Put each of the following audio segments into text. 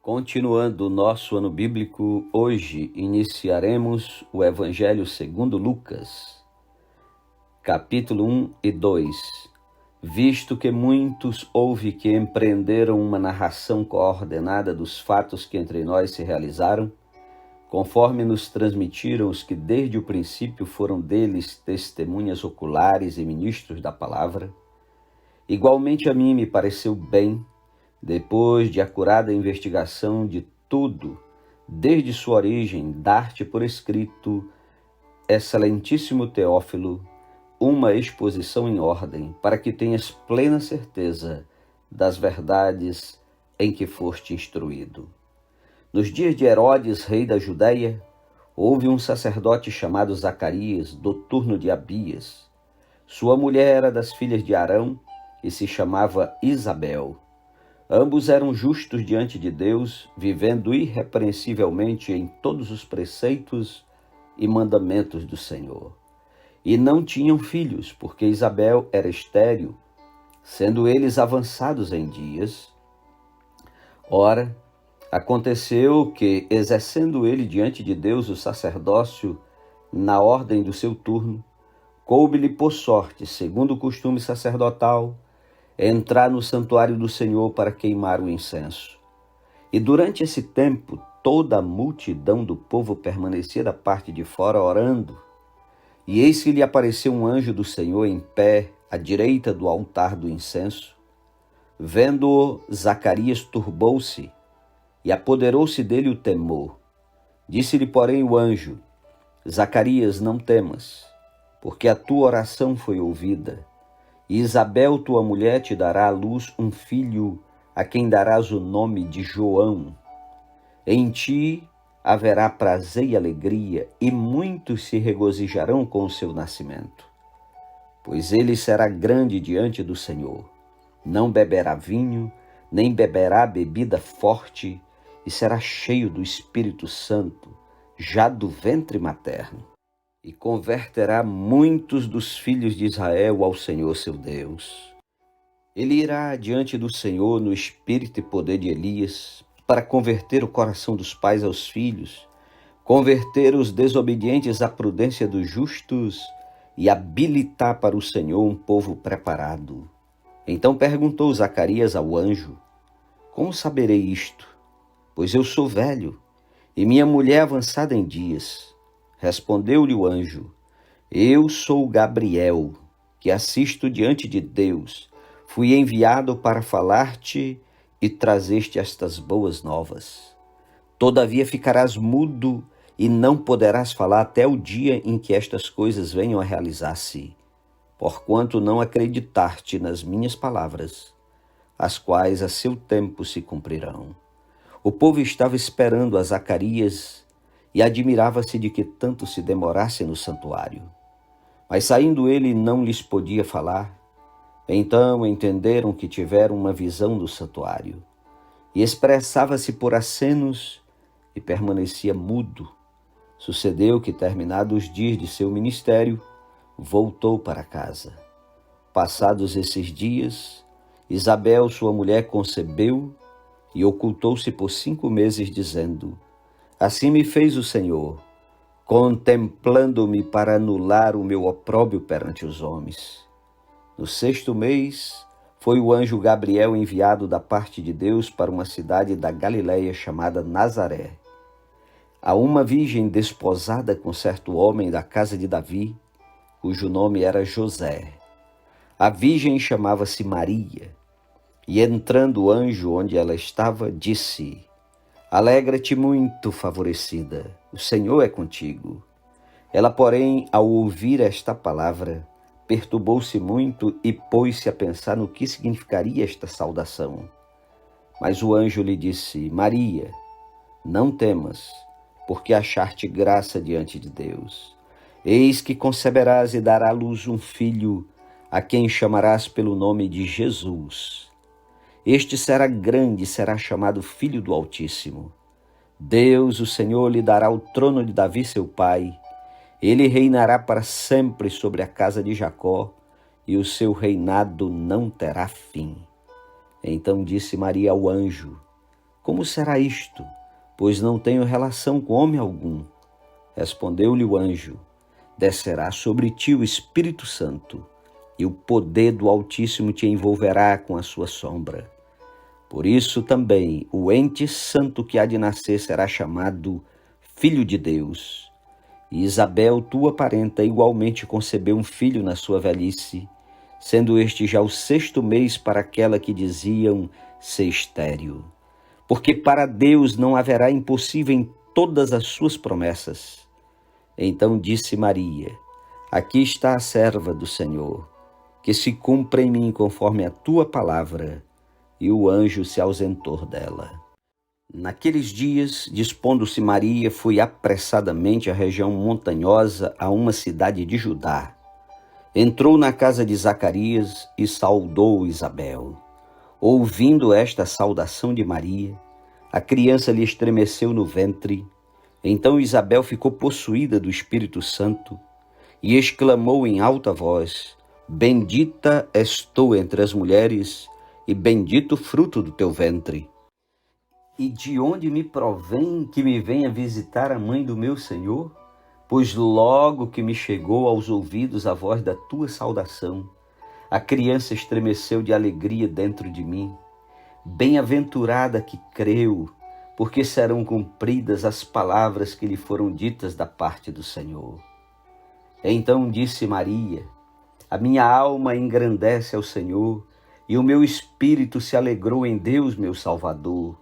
Continuando o nosso ano bíblico, hoje iniciaremos o Evangelho segundo Lucas, capítulo 1 e 2. Visto que muitos houve que empreenderam uma narração coordenada dos fatos que entre nós se realizaram, conforme nos transmitiram os que desde o princípio foram deles testemunhas oculares e ministros da palavra, igualmente a mim me pareceu bem, depois de acurada investigação de tudo, desde sua origem, dar-te por escrito, excelentíssimo Teófilo, uma exposição em ordem, para que tenhas plena certeza das verdades em que foste instruído. Nos dias de Herodes, rei da Judéia, houve um sacerdote chamado Zacarias, do turno de Abias. Sua mulher era das filhas de Arão e se chamava Isabel. Ambos eram justos diante de Deus, vivendo irrepreensivelmente em todos os preceitos e mandamentos do Senhor. E não tinham filhos, porque Isabel era estéril, sendo eles avançados em dias. Ora, aconteceu que, exercendo ele diante de Deus o sacerdócio na ordem do seu turno, coube-lhe por sorte, segundo o costume sacerdotal, entrar no santuário do Senhor para queimar o incenso. E durante esse tempo, toda a multidão do povo permanecia da parte de fora orando. E eis que lhe apareceu um anjo do Senhor em pé, à direita do altar do incenso. Vendo-o, Zacarias turbou-se, e apoderou-se dele o temor. Disse-lhe, porém, o anjo: Zacarias, não temas, porque a tua oração foi ouvida. E Isabel, tua mulher, te dará à luz um filho, a quem darás o nome de João. Em ti haverá prazer e alegria, e muitos se regozijarão com o seu nascimento. Pois ele será grande diante do Senhor. Não beberá vinho, nem beberá bebida forte, e será cheio do Espírito Santo, já do ventre materno. E converterá muitos dos filhos de Israel ao Senhor seu Deus. Ele irá diante do Senhor no espírito e poder de Elias, para converter o coração dos pais aos filhos, converter os desobedientes à prudência dos justos e habilitar para o Senhor um povo preparado. Então perguntou Zacarias ao anjo: Como saberei isto? Pois eu sou velho, e minha mulher avançada em dias. Respondeu-lhe o anjo: Eu sou Gabriel, que assisto diante de Deus. Fui enviado para falar-te e trazer-te estas boas novas. Todavia ficarás mudo e não poderás falar até o dia em que estas coisas venham a realizar-se, porquanto não acreditaste nas minhas palavras, as quais a seu tempo se cumprirão. O povo estava esperando a Zacarias e admirava-se de que tanto se demorasse no santuário. Mas saindo ele não lhes podia falar. Então entenderam que tiveram uma visão do santuário. E expressava-se por acenos e permanecia mudo. Sucedeu que, terminados os dias de seu ministério, voltou para casa. Passados esses dias, Isabel, sua mulher, concebeu e ocultou-se por 5 meses, dizendo: Assim me fez o Senhor, contemplando-me para anular o meu opróbrio perante os homens. No 6º mês, foi o anjo Gabriel enviado da parte de Deus para uma cidade da Galileia chamada Nazaré, a uma virgem desposada com certo homem da casa de Davi, cujo nome era José. A virgem chamava-se Maria, e entrando o anjo onde ela estava, disse: Alegra-te muito, favorecida, o Senhor é contigo. Ela, porém, ao ouvir esta palavra, perturbou-se muito e pôs-se a pensar no que significaria esta saudação. Mas o anjo lhe disse: Maria, não temas, porque achaste graça diante de Deus. Eis que conceberás e darás à luz um filho, a quem chamarás pelo nome de Jesus. Este será grande e será chamado Filho do Altíssimo. Deus, o Senhor, lhe dará o trono de Davi, seu pai. Ele reinará para sempre sobre a casa de Jacó, e o seu reinado não terá fim. Então disse Maria ao anjo: como será isto? Pois não tenho relação com homem algum. Respondeu-lhe o anjo: descerá sobre ti o Espírito Santo, e o poder do Altíssimo te envolverá com a sua sombra. Por isso também o ente santo que há de nascer será chamado Filho de Deus. E Isabel, tua parenta, igualmente concebeu um filho na sua velhice, sendo este já o 6º mês para aquela que diziam ser estéril. Porque para Deus não haverá impossível em todas as suas promessas. Então disse Maria: aqui está a serva do Senhor, que se cumpra em mim conforme a tua palavra. E o anjo se ausentou dela. Naqueles dias, dispondo-se Maria, foi apressadamente à região montanhosa, a uma cidade de Judá. Entrou na casa de Zacarias e saudou Isabel. Ouvindo esta saudação de Maria, a criança lhe estremeceu no ventre. Então Isabel ficou possuída do Espírito Santo e exclamou em alta voz: bendita és tu entre as mulheres, e bendito o fruto do teu ventre. E de onde me provém que me venha visitar a mãe do meu Senhor? Pois logo que me chegou aos ouvidos a voz da tua saudação, a criança estremeceu de alegria dentro de mim. Bem-aventurada que creu, porque serão cumpridas as palavras que lhe foram ditas da parte do Senhor. Então disse Maria: a minha alma engrandece ao Senhor, e o meu espírito se alegrou em Deus, meu Salvador,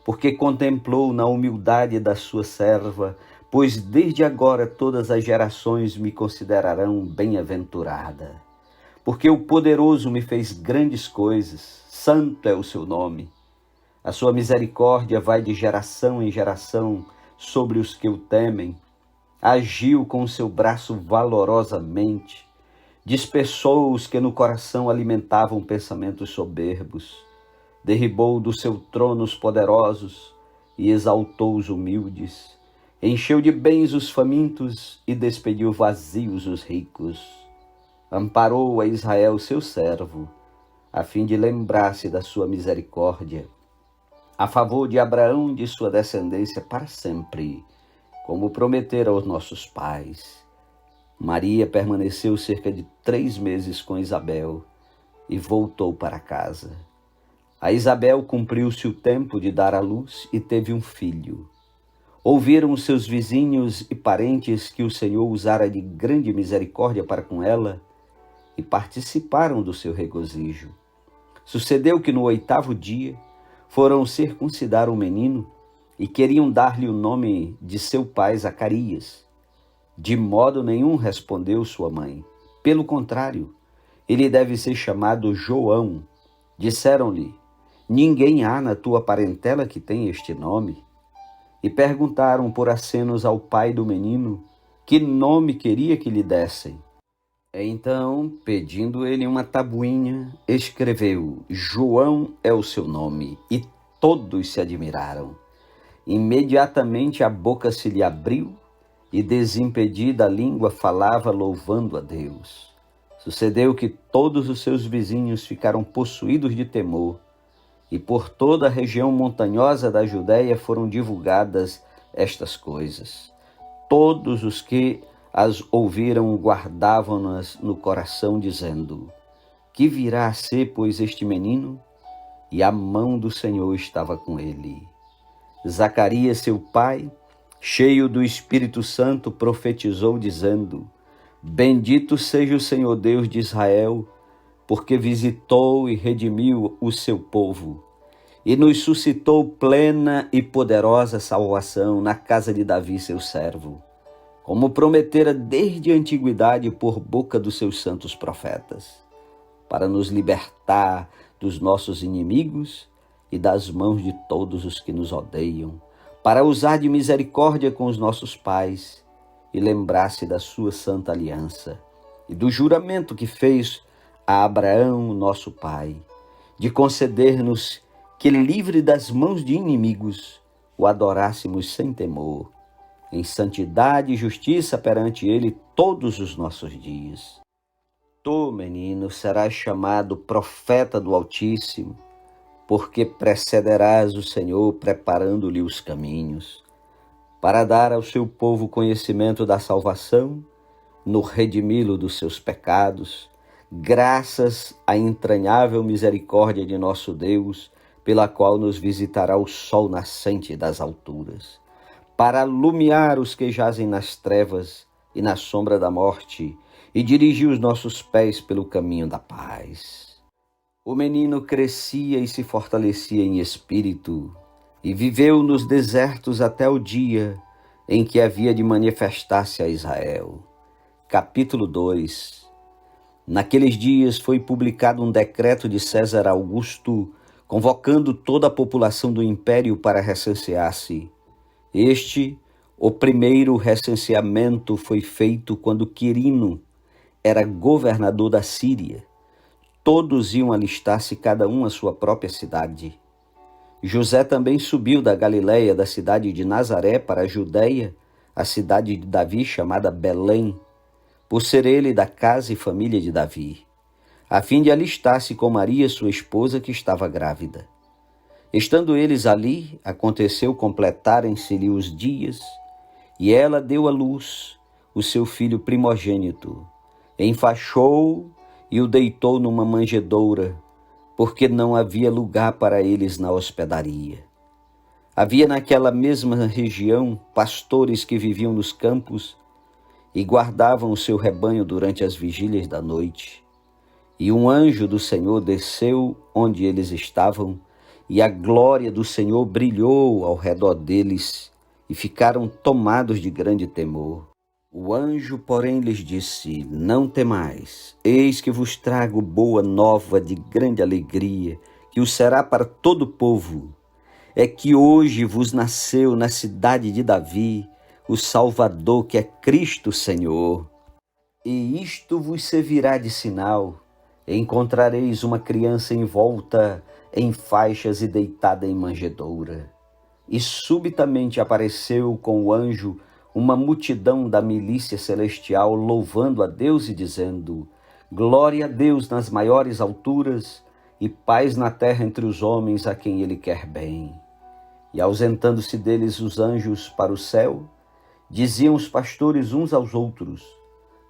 porque contemplou na humildade da sua serva, pois desde agora todas as gerações me considerarão bem-aventurada. Porque o Poderoso me fez grandes coisas, santo é o seu nome. A sua misericórdia vai de geração em geração sobre os que o temem. Agiu com o seu braço valorosamente, dispersou os que no coração alimentavam pensamentos soberbos, derribou do seu trono os poderosos e exaltou os humildes, encheu de bens os famintos e despediu vazios os ricos. Amparou a Israel seu servo, a fim de lembrar-se da sua misericórdia, a favor de Abraão e de sua descendência para sempre, como prometera aos nossos pais. Maria permaneceu cerca de 3 meses com Isabel e voltou para casa. A Isabel cumpriu-se o tempo de dar à luz e teve um filho. Ouviram os seus vizinhos e parentes que o Senhor usara de grande misericórdia para com ela e participaram do seu regozijo. Sucedeu que no 8º dia foram circuncidar o menino e queriam dar-lhe o nome de seu pai Zacarias. De modo nenhum respondeu sua mãe. Pelo contrário, ele deve ser chamado João. Disseram-lhe: ninguém há na tua parentela que tenha este nome. E perguntaram por acenos ao pai do menino que nome queria que lhe dessem. Então, pedindo ele uma tabuinha, escreveu: João é o seu nome. E todos se admiraram. Imediatamente a boca se lhe abriu e desimpedida a língua falava louvando a Deus. Sucedeu que todos os seus vizinhos ficaram possuídos de temor, e por toda a região montanhosa da Judéia foram divulgadas estas coisas. Todos os que as ouviram guardavam-nas no coração, dizendo: que virá a ser, pois, este menino? E a mão do Senhor estava com ele. Zacarias, seu pai, cheio do Espírito Santo, profetizou, dizendo: bendito seja o Senhor Deus de Israel, porque visitou e redimiu o seu povo, e nos suscitou plena e poderosa salvação na casa de Davi, seu servo, como prometera desde a antiguidade por boca dos seus santos profetas, para nos libertar dos nossos inimigos e das mãos de todos os que nos odeiam, para usar de misericórdia com os nossos pais e lembrar-se da sua santa aliança e do juramento que fez a Abraão, nosso pai, de conceder-nos que, livre das mãos de inimigos, o adorássemos sem temor, em santidade e justiça perante ele todos os nossos dias. Tu, menino, serás chamado profeta do Altíssimo, porque precederás o Senhor preparando-lhe os caminhos, para dar ao seu povo conhecimento da salvação, no redimi-lo dos seus pecados, graças à entranhável misericórdia de nosso Deus, pela qual nos visitará o sol nascente das alturas, para alumiar os que jazem nas trevas e na sombra da morte, e dirigir os nossos pés pelo caminho da paz. O menino crescia e se fortalecia em espírito, e viveu nos desertos até o dia em que havia de manifestar-se a Israel. Capítulo 2. Naqueles dias foi publicado um decreto de César Augusto, convocando toda a população do império para recensear-se. O primeiro recenseamento foi feito quando Quirino era governador da Síria. Todos iam alistar-se, cada um à sua própria cidade. José também subiu da Galiléia, da cidade de Nazaré, para a Judeia, a cidade de Davi, chamada Belém, por ser ele da casa e família de Davi, a fim de alistar-se com Maria, sua esposa, que estava grávida. Estando eles ali, aconteceu completarem-se-lhe os dias, e ela deu à luz o seu filho primogênito, enfaixou e o deitou numa manjedoura, porque não havia lugar para eles na hospedaria. Havia naquela mesma região pastores que viviam nos campos e guardavam o seu rebanho durante as vigílias da noite. E um anjo do Senhor desceu onde eles estavam, e a glória do Senhor brilhou ao redor deles, e ficaram tomados de grande temor. O anjo, porém, lhes disse: Não temais, eis que vos trago boa nova de grande alegria, que o será para todo o povo. É que hoje vos nasceu na cidade de Davi o Salvador, que é Cristo Senhor. E isto vos servirá de sinal: encontrareis uma criança envolta em faixas e deitada em manjedoura. E subitamente apareceu com o anjo uma multidão da milícia celestial, louvando a Deus e dizendo: Glória a Deus nas maiores alturas e paz na terra entre os homens a quem ele quer bem. E ausentando-se deles os anjos para o céu, diziam os pastores uns aos outros: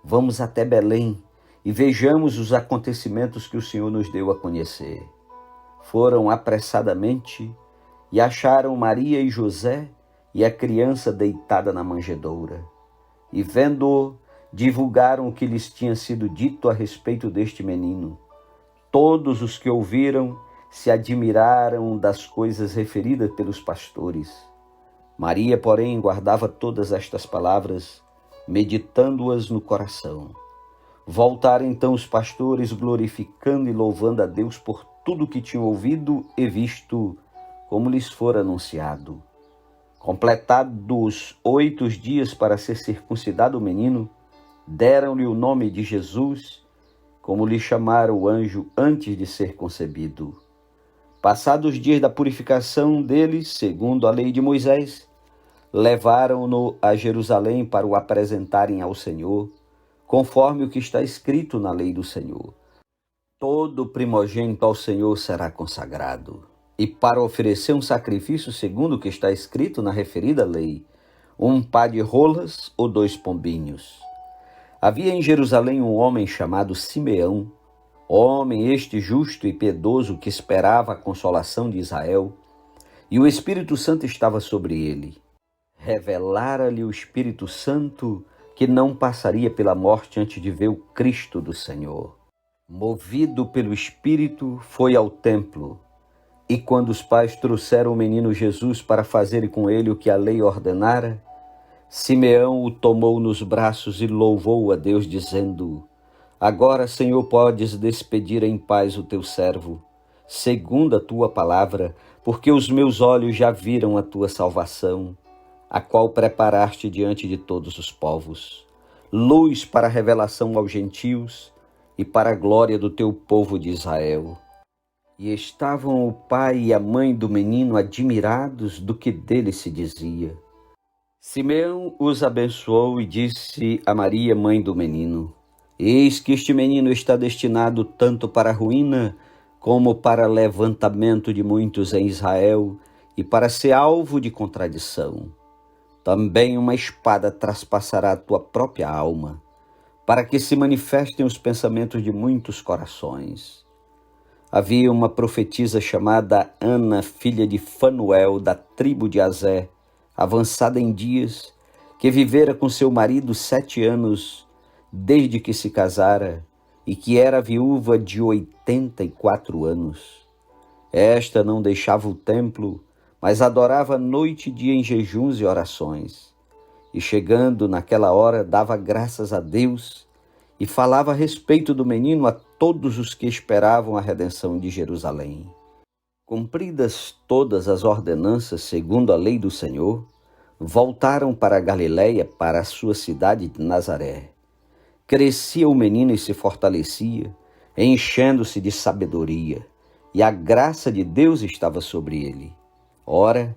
Vamos até Belém e vejamos os acontecimentos que o Senhor nos deu a conhecer. Foram apressadamente e acharam Maria e José e a criança deitada na manjedoura. E vendo-o, divulgaram o que lhes tinha sido dito a respeito deste menino. Todos os que ouviram se admiraram das coisas referidas pelos pastores. Maria, porém, guardava todas estas palavras, meditando-as no coração. Voltaram então os pastores, glorificando e louvando a Deus por tudo que tinham ouvido e visto, como lhes fora anunciado. Completados 8 dias para ser circuncidado o menino, deram-lhe o nome de Jesus, como lhe chamara o anjo antes de ser concebido. Passados os dias da purificação deles, segundo a lei de Moisés, levaram-no a Jerusalém para o apresentarem ao Senhor, conforme o que está escrito na lei do Senhor. Todo primogênito ao Senhor será consagrado. E para oferecer um sacrifício segundo o que está escrito na referida lei, um par de rolas ou 2 pombinhos. Havia em Jerusalém um homem chamado Simeão, homem este justo e piedoso que esperava a consolação de Israel, e o Espírito Santo estava sobre ele. Revelara-lhe o Espírito Santo que não passaria pela morte antes de ver o Cristo do Senhor. Movido pelo Espírito, foi ao templo. E quando os pais trouxeram o menino Jesus para fazerem com ele o que a lei ordenara, Simeão o tomou nos braços e louvou a Deus, dizendo: Agora, Senhor, podes despedir em paz o teu servo, segundo a tua palavra, porque os meus olhos já viram a tua salvação, a qual preparaste diante de todos os povos, luz para a revelação aos gentios e para a glória do teu povo de Israel. E estavam o pai e a mãe do menino admirados do que dele se dizia. Simeão os abençoou e disse a Maria, mãe do menino: Eis que este menino está destinado tanto para a ruína como para levantamento de muitos em Israel e para ser alvo de contradição. Também uma espada traspassará a tua própria alma, para que se manifestem os pensamentos de muitos corações. Havia uma profetisa chamada Ana, filha de Fanuel, da tribo de Azé, avançada em dias, que vivera com seu marido 7 anos, desde que se casara, e que era viúva de 84 anos. Esta não deixava o templo, mas adorava noite e dia em jejuns e orações. E chegando naquela hora, dava graças a Deus e falava a respeito do menino a todos os que esperavam a redenção de Jerusalém. Cumpridas todas as ordenanças segundo a lei do Senhor, voltaram para a Galiléia, para a sua cidade de Nazaré. Crescia o menino e se fortalecia, enchendo-se de sabedoria, e a graça de Deus estava sobre ele. Ora,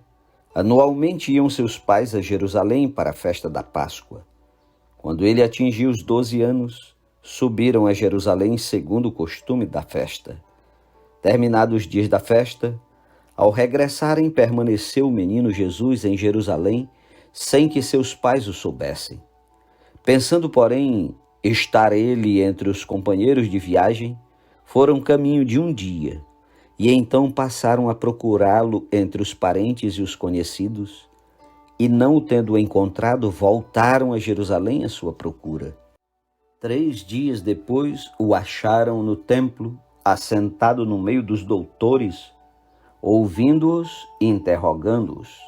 anualmente iam seus pais a Jerusalém para a festa da Páscoa. Quando ele atingiu os 12 anos, subiram a Jerusalém segundo o costume da festa. Terminados os dias da festa, ao regressarem, permaneceu o menino Jesus em Jerusalém, sem que seus pais o soubessem. Pensando, porém, estar ele entre os companheiros de viagem, foram caminho de um dia, e então passaram a procurá-lo entre os parentes e os conhecidos, e não o tendo encontrado, voltaram a Jerusalém à sua procura. 3 dias depois, o acharam no templo, assentado no meio dos doutores, ouvindo-os e interrogando-os.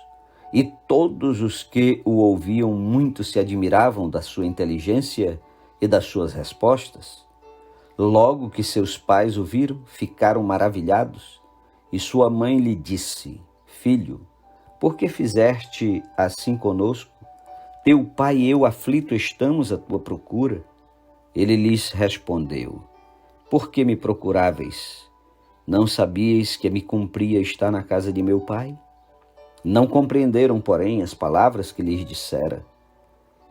E todos os que o ouviam muito se admiravam da sua inteligência e das suas respostas. Logo que seus pais o viram, ficaram maravilhados, e sua mãe lhe disse: Filho, por que fizeste assim conosco? Teu pai e eu aflito estamos à tua procura. Ele lhes respondeu: Por que me procuráveis? Não sabíeis que me cumpria estar na casa de meu pai? Não compreenderam, porém, as palavras que lhes dissera.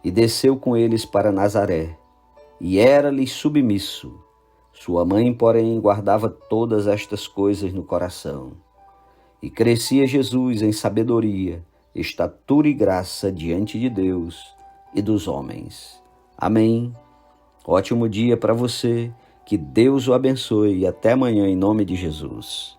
E desceu com eles para Nazaré, e era-lhe submisso. Sua mãe, porém, guardava todas estas coisas no coração. E crescia Jesus em sabedoria, estatura e graça diante de Deus e dos homens. Amém. Ótimo dia para você, que Deus o abençoe e até amanhã em nome de Jesus.